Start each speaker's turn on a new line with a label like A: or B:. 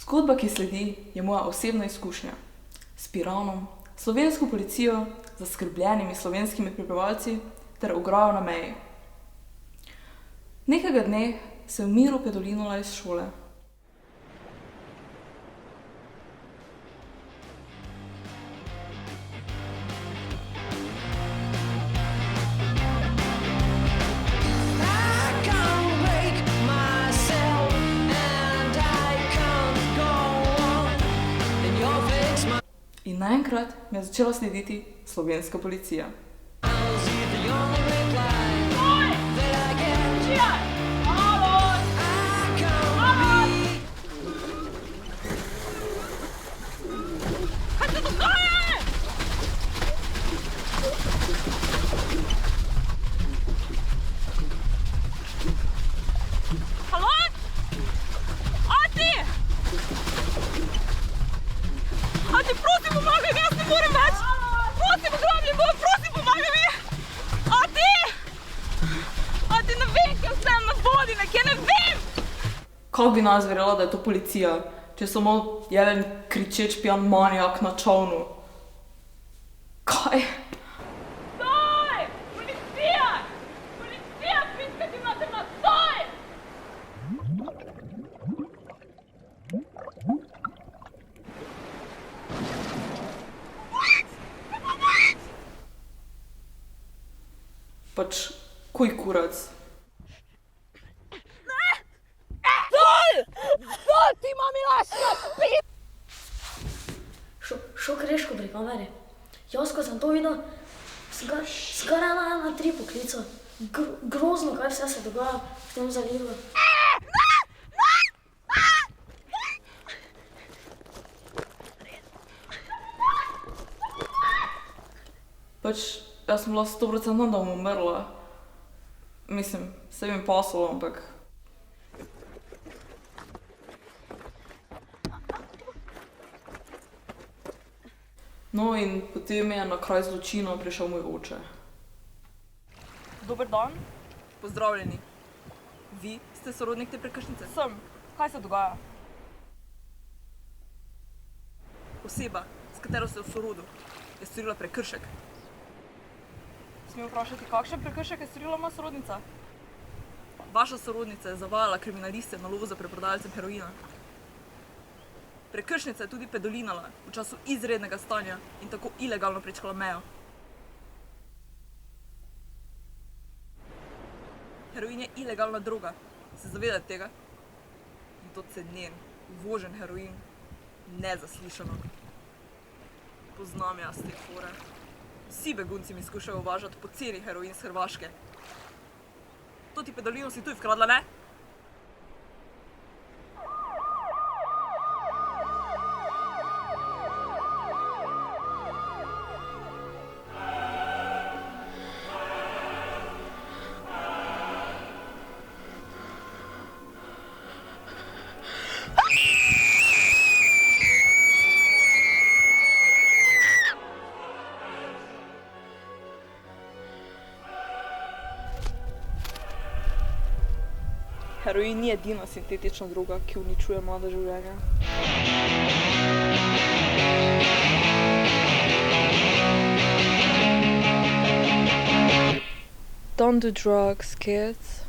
A: Zgodba, ki sledi, je moja osebna izkušnja s Piranom, slovensko policijo, zaskrbljenimi slovenskimi prebivalci ter ograjo na meji. Nekega dne se v miru pedolinala iz šole. In naenkrat me je začela slediti slovenska policija.
B: Prosim, pomagaj mi, jaz ne morem več! Prosim, ogrobljen bom, prosim, pomagaj mi! Ati, ne vem, kje sem na vodi, nekje ne vem!
A: Kako bi nas verjela, da je to policija, če je samo jeden kričeč pijan manijak na čolnu? Kaj?
B: Stoj! Policija! Policija, piskati materna, stoj!
A: Pač, kuj kurac?
B: Stoj, ti mami laška,
C: Šo kreško pri kameri. Jaz, ko sem to videl, skoraj na 3 poklical. Grozno, kaj vse se dogaja v tem zalivu.
A: Pač, jaz sem bila 100% da bom umrla. Mislim, se mi pasalo, ampak... No, in potem je na kraj zločina prišel moj oče.
D: Dober dan. Pozdravljeni. Vi ste sorodnik te prekršnice?
B: Sem. Kaj se dogaja?
D: Oseba, s katero ste v sorodu, je storila prekršek.
B: Smem vprašati, kakšen prekršek je storila moja sorodnica?
D: Vaša sorodnica je zavajala kriminaliste na lovu za preprodajalcem heroina. Prekršnica je tudi pedolinala v času izrednega stanja in tako ilegalno prečkala mejo. Heroin je ilegalna droga. Se zavedate tega? In to cenen, uvožen heroin. Nezaslišano. Poznam jaz te fore. Vsi begunci mi skušajo uvažati poceni heroin z Hrvaške. To ti pedolino si tuj vkradla, ne? Heroin ni edina sintetična droga, ki uničuje mlada življenja. Don't do drugs, kids.